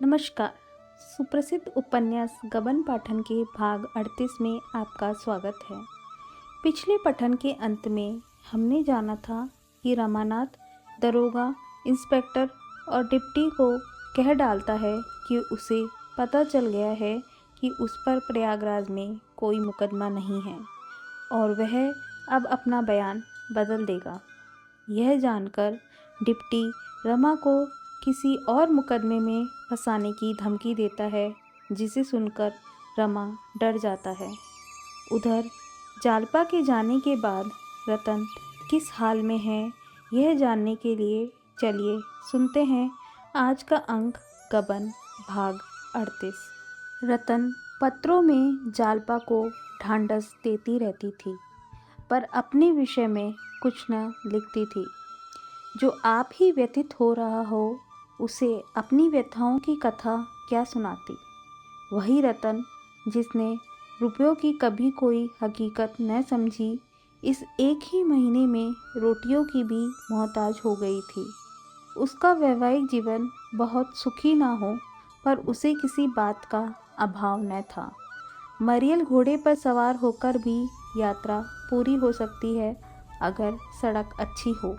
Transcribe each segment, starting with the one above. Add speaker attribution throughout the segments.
Speaker 1: नमस्कार। सुप्रसिद्ध उपन्यास गबन पाठन के भाग 38 में आपका स्वागत है। पिछले पठन के अंत में हमने जाना था कि रमानाथ दरोगा, इंस्पेक्टर और डिप्टी को कह डालता है कि उसे पता चल गया है कि उस पर प्रयागराज में कोई मुकदमा नहीं है और वह अब अपना बयान बदल देगा। यह जानकर डिप्टी रमा को किसी और मुकदमे में फंसाने की धमकी देता है, जिसे सुनकर रमा डर जाता है। उधर जालपा के जाने के बाद रतन किस हाल में है, यह जानने के लिए चलिए सुनते हैं आज का अंक गबन भाग 38। रतन पत्रों में जालपा को ढांढस देती रहती थी, पर अपने विषय में कुछ न लिखती थी। जो आप ही व्यथित हो रहा हो, उसे अपनी व्यथाओं की कथा क्या सुनाती। वही रतन जिसने रुपयों की कभी कोई हकीकत न समझी, इस एक ही महीने में रोटियों की भी मोहताज हो गई थी। उसका वैवाहिक जीवन बहुत सुखी ना हो, पर उसे किसी बात का अभाव न था। मरियल घोड़े पर सवार होकर भी यात्रा पूरी हो सकती है अगर सड़क अच्छी हो,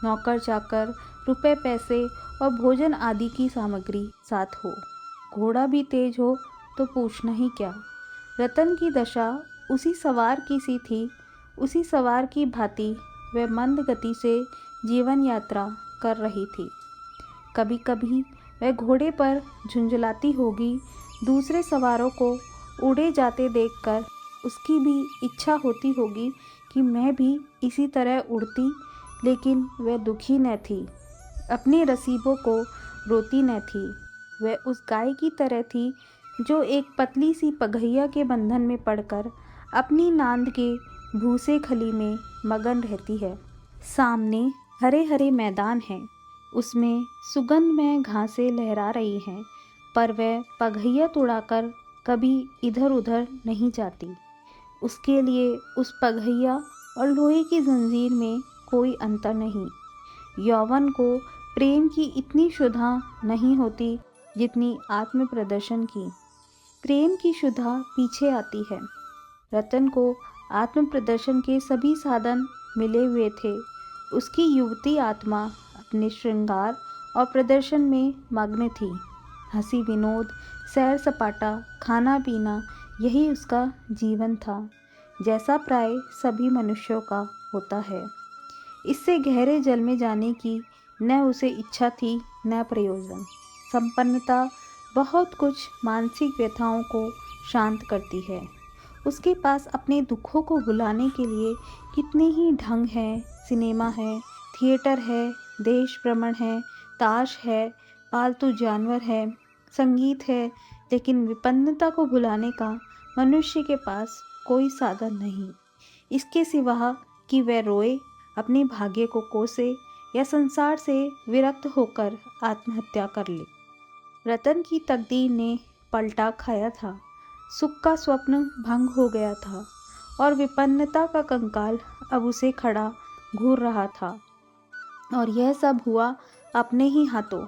Speaker 1: नौकर चाकर, रुपए पैसे और भोजन आदि की सामग्री साथ हो। घोड़ा भी तेज हो तो पूछना ही क्या। रतन की दशा उसी सवार की सी थी। उसी सवार की भांति वह मंद गति से जीवन यात्रा कर रही थी। कभी कभी वह घोड़े पर झुंझलाती होगी। दूसरे सवारों को उड़े जाते देखकर उसकी भी इच्छा होती होगी कि मैं भी इसी तरह उड़ती, लेकिन वह दुखी न थी, अपने रसीबों को रोती न थी। वह उस गाय की तरह थी जो एक पतली सी पगहिया के बंधन में पड़कर अपनी नांद के भूसे खली में मगन रहती है। सामने हरे हरे मैदान हैं, उसमें सुगंधमय घासें लहरा रही हैं, पर वह पगहिया तुड़ाकर कभी इधर उधर नहीं जाती। उसके लिए उस पगहिया और लोहे की जंजीर में कोई अंतर नहीं। यौवन को प्रेम की इतनी क्षुधा नहीं होती जितनी आत्म प्रदर्शन की। प्रेम की क्षुधा पीछे आती है। रतन को आत्म प्रदर्शन के सभी साधन मिले हुए थे। उसकी युवती आत्मा अपने श्रृंगार और प्रदर्शन में मग्न थी। हंसी विनोद, सैर सपाटा, खाना पीना, यही उसका जीवन था, जैसा प्राय सभी मनुष्यों का होता है। इससे गहरे जल में जाने की न उसे इच्छा थी न प्रयोजन। संपन्नता बहुत कुछ मानसिक व्यथाओं को शांत करती है। उसके पास अपने दुखों को भुलाने के लिए कितने ही ढंग हैं। सिनेमा है, थिएटर है, देश भ्रमण है, ताश है, पालतू जानवर है, संगीत है, लेकिन विपन्नता को भुलाने का मनुष्य के पास कोई साधन नहीं, इसके सिवा कि वह रोए, अपने भाग्य को कोसे या संसार से विरक्त होकर आत्महत्या कर ले। रतन की तकदीर ने पलटा खाया था। सुख का स्वप्न भंग हो गया था और विपन्नता का कंकाल अब उसे खड़ा घूर रहा था। और यह सब हुआ अपने ही हाथों।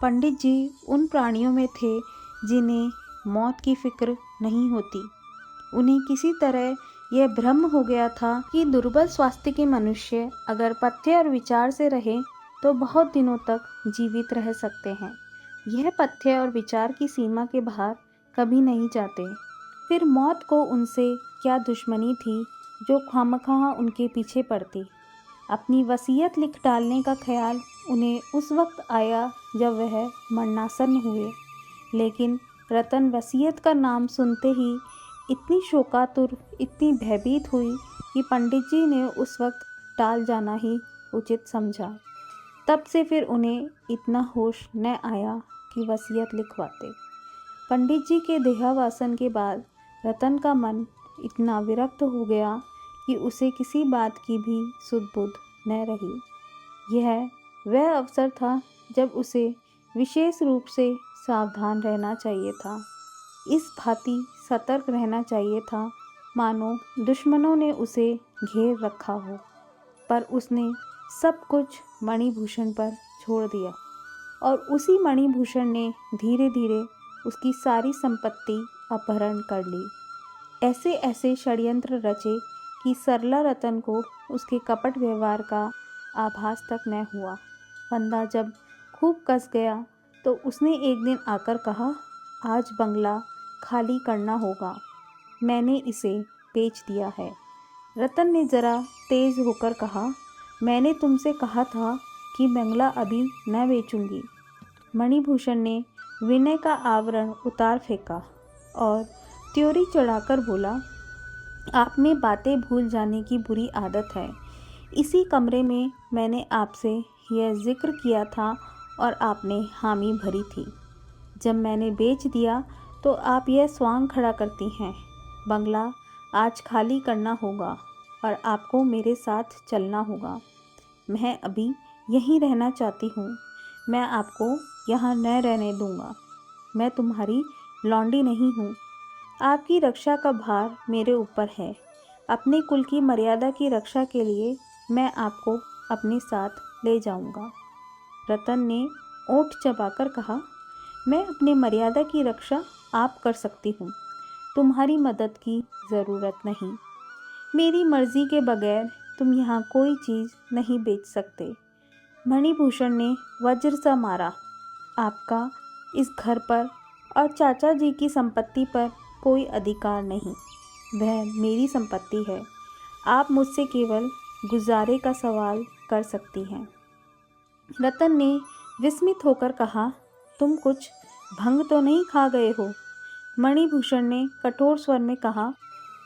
Speaker 1: पंडित जी उन प्राणियों में थे जिन्हें मौत की फिक्र नहीं होती। उन्हें किसी तरह यह भ्रम हो गया था कि दुर्बल स्वास्थ्य के मनुष्य अगर पथ्य और विचार से रहे तो बहुत दिनों तक जीवित रह सकते हैं। यह पथ्य और विचार की सीमा के बाहर कभी नहीं जाते। फिर मौत को उनसे क्या दुश्मनी थी जो खामखा उनके पीछे पड़ती। अपनी वसीयत लिख डालने का ख्याल उन्हें उस वक्त आया जब वह मरणासन्न हुए, लेकिन रतन वसीयत का नाम सुनते ही इतनी शोकातुर, इतनी भयभीत हुई कि पंडित जी ने उस वक्त टाल जाना ही उचित समझा। तब से फिर उन्हें इतना होश न आया कि वसीयत लिखवाते। पंडित जी के देहावसान के बाद रतन का मन इतना विरक्त हो गया कि उसे किसी बात की भी सुध बुध न रही। यह वह अवसर था जब उसे विशेष रूप से सावधान रहना चाहिए था। इस भांति सतर्क रहना चाहिए था मानो दुश्मनों ने उसे घेर रखा हो, पर उसने सब कुछ मणिभूषण पर छोड़ दिया। और उसी मणिभूषण ने धीरे धीरे उसकी सारी संपत्ति अपहरण कर ली। ऐसे ऐसे षड्यंत्र रचे कि सरला रतन को उसके कपट व्यवहार का आभास तक न हुआ। फंदा जब खूब कस गया तो उसने एक दिन आकर कहा, आज बंगला खाली करना होगा, मैंने इसे बेच दिया है। रतन ने ज़रा तेज़ होकर कहा, मैंने तुमसे कहा था कि बंगला अभी न बेचूंगी। मणिभूषण ने विनय का आवरण उतार फेंका और त्योरी चढ़ाकर बोला, आप में बातें भूल जाने की बुरी आदत है। इसी कमरे में मैंने आपसे यह जिक्र किया था और आपने हामी भरी थी। जब मैंने बेच दिया तो आप यह स्वांग खड़ा करती हैं, बंगला आज खाली करना होगा और आपको मेरे साथ चलना होगा। मैं अभी यहीं रहना चाहती हूँ, मैं आपको यहाँ न रहने दूँगा। मैं तुम्हारी लौंडी नहीं हूँ। आपकी रक्षा का भार मेरे ऊपर है। अपने कुल की मर्यादा की रक्षा के लिए मैं आपको अपने साथ ले जाऊँगा। रतन ने ओठ चबाकर कहा, मैं अपनी मर्यादा की रक्षा आप कर सकती हूँ, तुम्हारी मदद की ज़रूरत नहीं। मेरी मर्ज़ी के बगैर तुम यहाँ कोई चीज़ नहीं बेच सकते। मणिभूषण ने वज्र सा मारा, आपका इस घर पर और चाचा जी की संपत्ति पर कोई अधिकार नहीं, वह मेरी संपत्ति है। आप मुझसे केवल गुजारे का सवाल कर सकती हैं। रतन ने विस्मित होकर कहा, तुम कुछ भंग तो नहीं खा गए हो? मणिभूषण ने कठोर स्वर में कहा,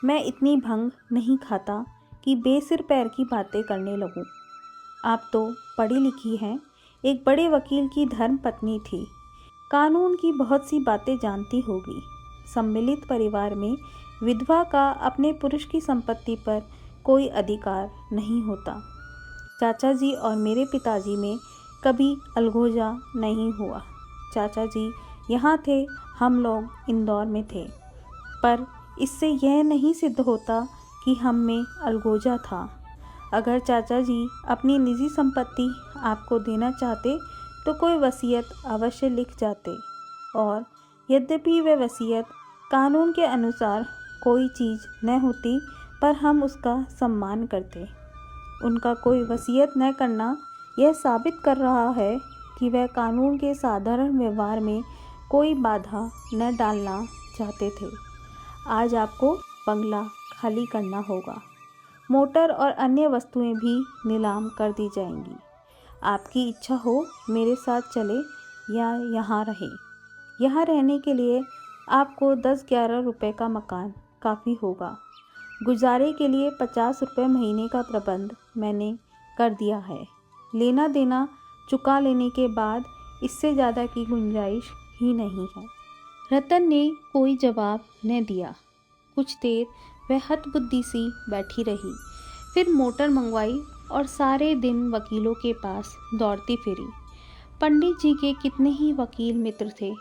Speaker 1: मैं इतनी भंग नहीं खाता कि बेसिर पैर की बातें करने लगूं। आप तो पढ़ी लिखी हैं, एक बड़े वकील की धर्म पत्नी थी, कानून की बहुत सी बातें जानती होगी। सम्मिलित परिवार में विधवा का अपने पुरुष की संपत्ति पर कोई अधिकार नहीं होता। चाचा जी और मेरे पिताजी में कभी अलगोजा नहीं हुआ। चाचा जी यहाँ थे, हम लोग इंदौर में थे, पर इससे यह नहीं सिद्ध होता कि हम में अलगोजा था। अगर चाचा जी अपनी निजी संपत्ति आपको देना चाहते तो कोई वसीयत अवश्य लिख जाते, और यद्यपि वह वसीयत कानून के अनुसार कोई चीज़ न होती, पर हम उसका सम्मान करते। उनका कोई वसीयत न करना यह साबित कर रहा है कि वह कानून के साधारण व्यवहार में कोई बाधा न डालना चाहते थे। आज आपको बंगला खाली करना होगा। मोटर और अन्य वस्तुएं भी नीलाम कर दी जाएंगी। आपकी इच्छा हो मेरे साथ चले या यहाँ रहे। यहाँ रहने के लिए आपको 10-11 रुपये का मकान काफ़ी होगा। गुजारे के लिए 50 रुपये महीने का प्रबंध मैंने कर दिया है। लेना देना चुका लेने के बाद इससे ज़्यादा की गुंजाइश ही नहीं है। रतन ने कोई जवाब न दिया। कुछ देर वह हतबुद्धि सी बैठी रही, फिर मोटर मंगवाई और सारे दिन वकीलों के पास दौड़ती फिरी। पंडित जी के कितने ही वकील मित्र थे,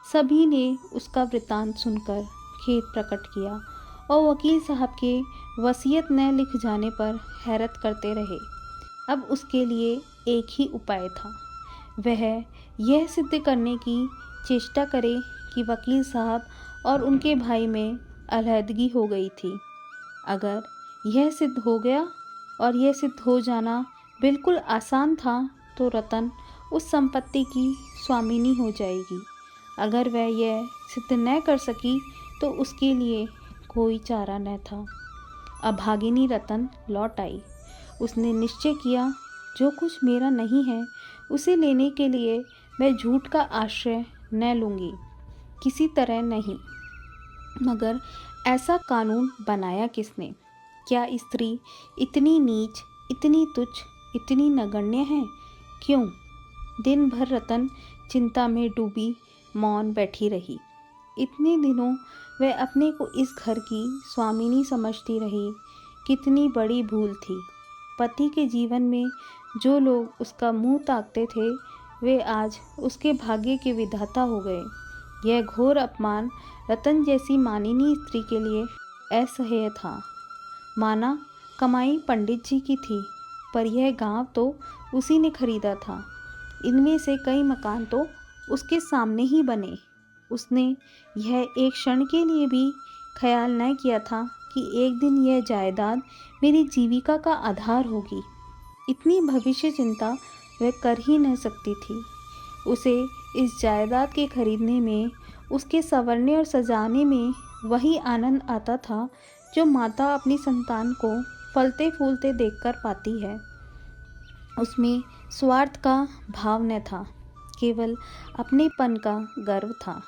Speaker 1: सभी ने उसका वृत्तांत सुनकर खेद प्रकट किया और वकील साहब के वसीयत न लिख जाने पर हैरत करते रहे। अब उसके लिए एक ही उपाय था, वह यह सिद्ध करने की चेष्टा करे कि वकील साहब और उनके भाई में अलहदगी हो गई थी। अगर यह सिद्ध हो गया, और यह सिद्ध हो जाना बिल्कुल आसान था, तो रतन उस संपत्ति की स्वामिनी हो जाएगी। अगर वह यह सिद्ध न कर सकी तो उसके लिए कोई चारा न था। अभागिनी रतन लौट आई। उसने निश्चय किया, जो कुछ मेरा नहीं है उसे लेने के लिए मैं झूठ का आश्रय न लूँगी, किसी तरह नहीं। मगर ऐसा कानून बनाया किसने? क्या स्त्री इतनी नीच, इतनी तुच्छ, इतनी नगण्य है? क्यों? दिन भर रतन चिंता में डूबी मौन बैठी रही। इतने दिनों वह अपने को इस घर की स्वामिनी समझती रही। कितनी बड़ी भूल थी। पति के जीवन में जो लोग उसका मुंह ताकते थे, वे आज उसके भाग्य के विधाता हो गए। यह घोर अपमान रतन जैसी मानिनी स्त्री के लिए असह्य था। माना कमाई पंडित जी की थी, पर यह गांव तो उसी ने खरीदा था। इनमें से कई मकान तो उसके सामने ही बने। उसने यह एक क्षण के लिए भी ख्याल न किया था कि एक दिन यह जायदाद मेरी जीविका का आधार होगी। इतनी भविष्य चिंता वह कर ही न सकती थी। उसे इस जायदाद के खरीदने में, उसके संवरने और सजाने में वही आनंद आता था जो माता अपनी संतान को फलते फूलते देखकर पाती है। उसमें स्वार्थ का भाव न था, केवल अपनेपन का गर्व था।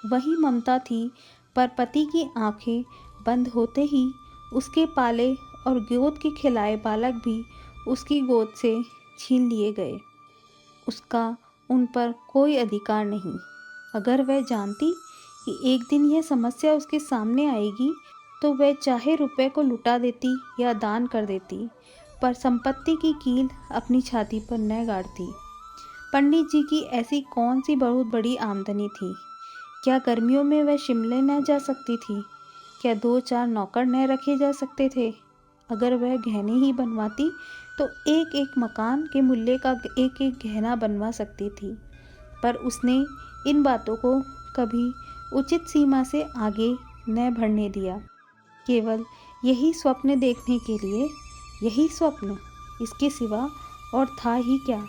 Speaker 1: वही ममता थी, पर पति की आंखें बंद होते ही उसके पाले और गोद के खिलाए बालक भी उसकी गोद से छीन लिए गए। उसका उन पर कोई अधिकार नहीं। अगर वह जानती कि एक दिन यह समस्या उसके सामने आएगी, तो वह चाहे रुपए को लुटा देती या दान कर देती, पर संपत्ति की कील अपनी छाती पर न गाड़ती। पंडित जी की ऐसी कौन सी बहुत बड़ी आमदनी थी? क्या गर्मियों में वह शिमले न जा सकती थी? क्या 2-4 नौकर न रखे जा सकते थे? अगर वह गहने ही बनवाती तो एक एक मकान के मूल्य का एक एक गहना बनवा सकती थी। पर उसने इन बातों को कभी उचित सीमा से आगे न बढ़ने दिया। केवल यही स्वप्न देखने के लिए, यही स्वप्न, इसके सिवा और था ही क्या?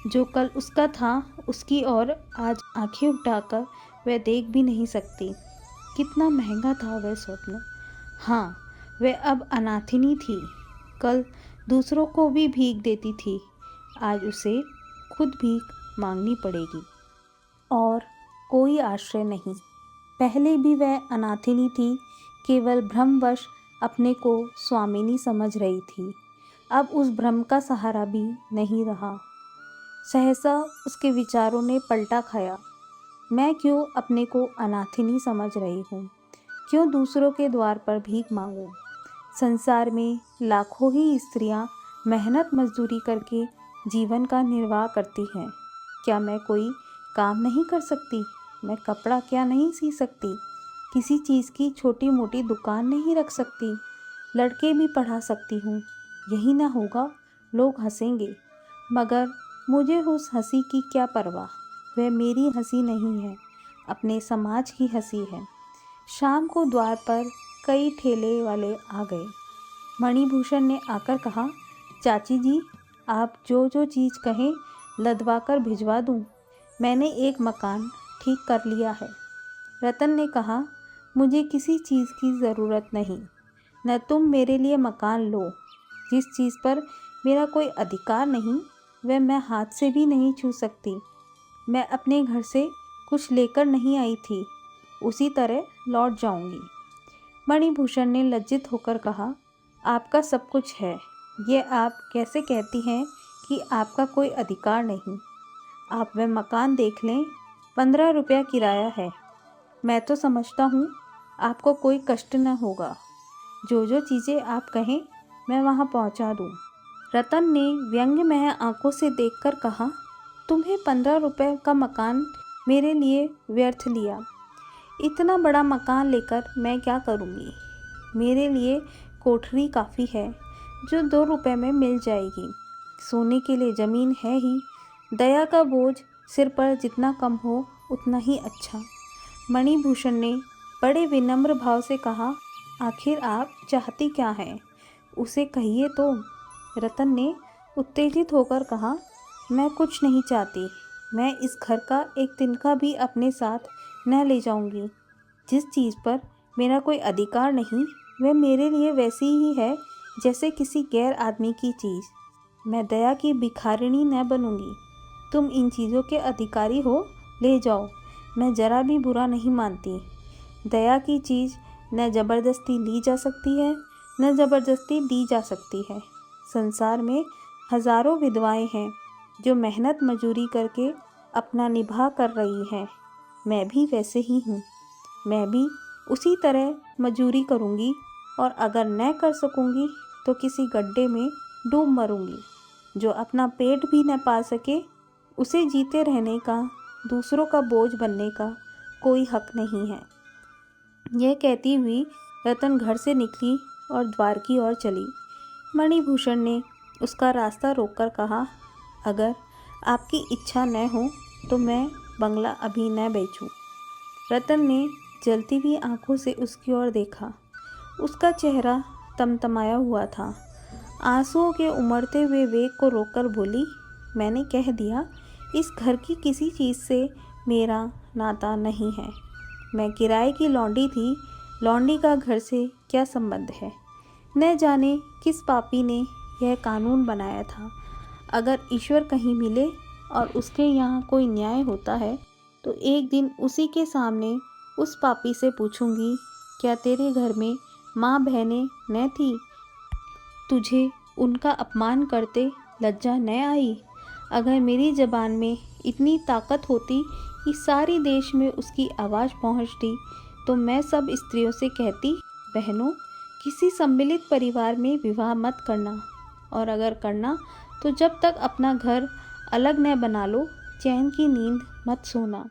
Speaker 1: जो कल उसका था उसकी ओर आज आंखें उठाकर वह देख भी नहीं सकती। कितना महंगा था वह स्वप्न। हाँ, वह अब अनाथिनी थी। कल दूसरों को भी भीख देती थी, आज उसे खुद भीख मांगनी पड़ेगी। और कोई आश्रय नहीं। पहले भी वह अनाथिनी थी, केवल भ्रमवश अपने को स्वामिनी समझ रही थी। अब उस भ्रम का सहारा भी नहीं रहा। सहसा उसके विचारों ने पलटा खाया। मैं क्यों अपने को अनाथिनी समझ रही हूँ? क्यों दूसरों के द्वार पर भीख मांगूं? संसार में लाखों ही स्त्रियां मेहनत मजदूरी करके जीवन का निर्वाह करती हैं। क्या मैं कोई काम नहीं कर सकती? मैं कपड़ा क्या नहीं सी सकती? किसी चीज़ की छोटी मोटी दुकान नहीं रख सकती? लड़के भी पढ़ा सकती हूँ। यही ना होगा, लोग हंसेंगे, मगर मुझे उस हंसी की क्या परवाह। वह मेरी हंसी नहीं है, अपने समाज की हंसी है। शाम को द्वार पर कई ठेले वाले आ गए। मणिभूषण ने आकर कहा, चाची जी, आप जो जो चीज़ कहें लदवा कर भिजवा दूँ। मैंने एक मकान ठीक कर लिया है। रतन ने कहा, मुझे किसी चीज़ की ज़रूरत नहीं। न तुम मेरे लिए मकान लो। जिस चीज़ पर मेरा कोई अधिकार नहीं, वह मैं हाथ से भी नहीं छू सकती। मैं अपने घर से कुछ लेकर नहीं आई थी, उसी तरह लौट जाऊंगी। मणिभूषण ने लज्जित होकर कहा, आपका सब कुछ है, ये आप कैसे कहती हैं कि आपका कोई अधिकार नहीं? आप वह मकान देख लें, 15 रुपया किराया है। मैं तो समझता हूँ आपको कोई कष्ट न होगा। जो जो चीज़ें आप कहें मैं वहाँ पहुँचा दूँ। रतन ने व्यंग्यमय आंखों से देखकर कहा, तुम्हें 15 रुपये का मकान मेरे लिए व्यर्थ लिया। इतना बड़ा मकान लेकर मैं क्या करूँगी? मेरे लिए कोठरी काफ़ी है, जो 2 रुपये में मिल जाएगी। सोने के लिए ज़मीन है ही। दया का बोझ सिर पर जितना कम हो उतना ही अच्छा। मणिभूषण ने बड़े विनम्र भाव से कहा, आखिर आप चाहती क्या हैं? उसे कहिए तो। रतन ने उत्तेजित होकर कहा, मैं कुछ नहीं चाहती। मैं इस घर का एक तिनका भी अपने साथ न ले जाऊंगी। जिस चीज़ पर मेरा कोई अधिकार नहीं, वह मेरे लिए वैसी ही है जैसे किसी गैर आदमी की चीज़। मैं दया की भिखारिणी न बनूंगी। तुम इन चीज़ों के अधिकारी हो, ले जाओ, मैं ज़रा भी बुरा नहीं मानती। दया की चीज़ न ज़बरदस्ती ली जा सकती है, न ज़बरदस्ती दी जा सकती है। संसार में हज़ारों विधवाएं हैं जो मेहनत मजूरी करके अपना निभा कर रही हैं। मैं भी वैसे ही हूँ। मैं भी उसी तरह मजूरी करूँगी, और अगर न कर सकूँगी तो किसी गड्ढे में डूब मरूँगी। जो अपना पेट भी न पाल सके, उसे जीते रहने का, दूसरों का बोझ बनने का कोई हक नहीं है। यह कहती हुई रतन घर से निकली और द्वार की ओर चली। मणिभूषण ने उसका रास्ता रोककर कहा, अगर आपकी इच्छा न हो तो मैं बंगला अभी न बेचूं। रतन ने जलती हुई आंखों से उसकी ओर देखा। उसका चेहरा तमतमाया हुआ था। आंसुओं के उमड़ते हुए वेग को रोककर बोली, मैंने कह दिया, इस घर की किसी चीज़ से मेरा नाता नहीं है। मैं किराए की लौंडी थी। लौंडी का घर से क्या संबंध है? न जाने किस पापी ने यह कानून बनाया था। अगर ईश्वर कहीं मिले और उसके यहाँ कोई न्याय होता है तो एक दिन उसी के सामने उस पापी से पूछूंगी, क्या तेरे घर में माँ बहनें न थी? तुझे उनका अपमान करते लज्जा न आई? अगर मेरी ज़बान में इतनी ताकत होती कि सारी देश में उसकी आवाज़ पहुंचती तो मैं सब स्त्रियों से कहती, बहनों, किसी सम्मिलित परिवार में विवाह मत करना, और अगर करना तो जब तक अपना घर अलग न बना लो, चैन की नींद मत सोना।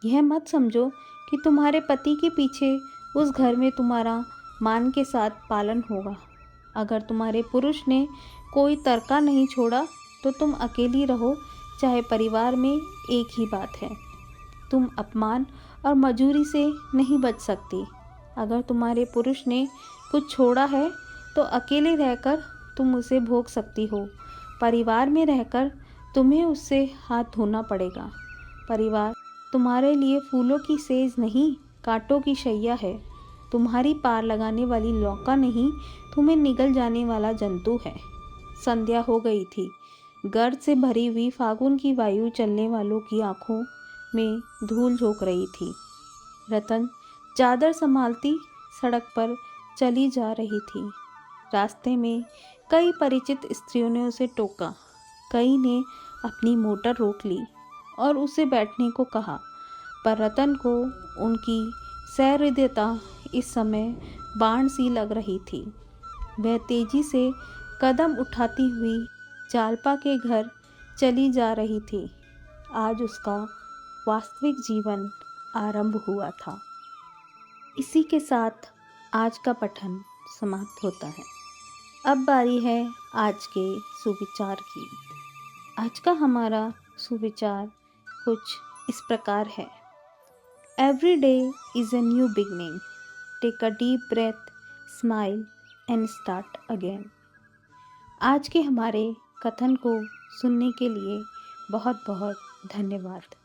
Speaker 1: यह मत समझो कि तुम्हारे पति के पीछे उस घर में तुम्हारा मान के साथ पालन होगा। अगर तुम्हारे पुरुष ने कोई तर्का नहीं छोड़ा तो तुम अकेली रहो, चाहे परिवार में एक ही बात है। तुम अपमान और मजूरी से नहीं बच सकती। अगर तुम्हारे पुरुष ने कुछ छोड़ा है तो अकेले रहकर तुम उसे भोग सकती हो। परिवार में रहकर तुम्हें उससे हाथ धोना पड़ेगा। परिवार तुम्हारे लिए फूलों की सेज नहीं, कांटों की शैया है। तुम्हारी पार लगाने वाली लौका नहीं, तुम्हें निगल जाने वाला जंतु है। संध्या हो गई थी। गर्द से भरी हुई फागुन की वायु चलने वालों की आंखों में धूल झोंक रही थी। रतन चादर संभालती सड़क पर चली जा रही थी। रास्ते में कई परिचित स्त्रियों ने उसे टोका। कई ने अपनी मोटर रोक ली और उसे बैठने को कहा, पर रतन को उनकी सहृदयता इस समय बाण सी लग रही थी। वह तेजी से कदम उठाती हुई जालपा के घर चली जा रही थी। आज उसका वास्तविक जीवन आरंभ हुआ था। इसी के साथ आज का पठन समाप्त होता है। अब बारी है आज के सुविचार की। आज का हमारा सुविचार कुछ इस प्रकार है। Every day is a new beginning. Take a deep breath, smile and start again. आज के हमारे कथन को सुनने के लिए बहुत बहुत धन्यवाद।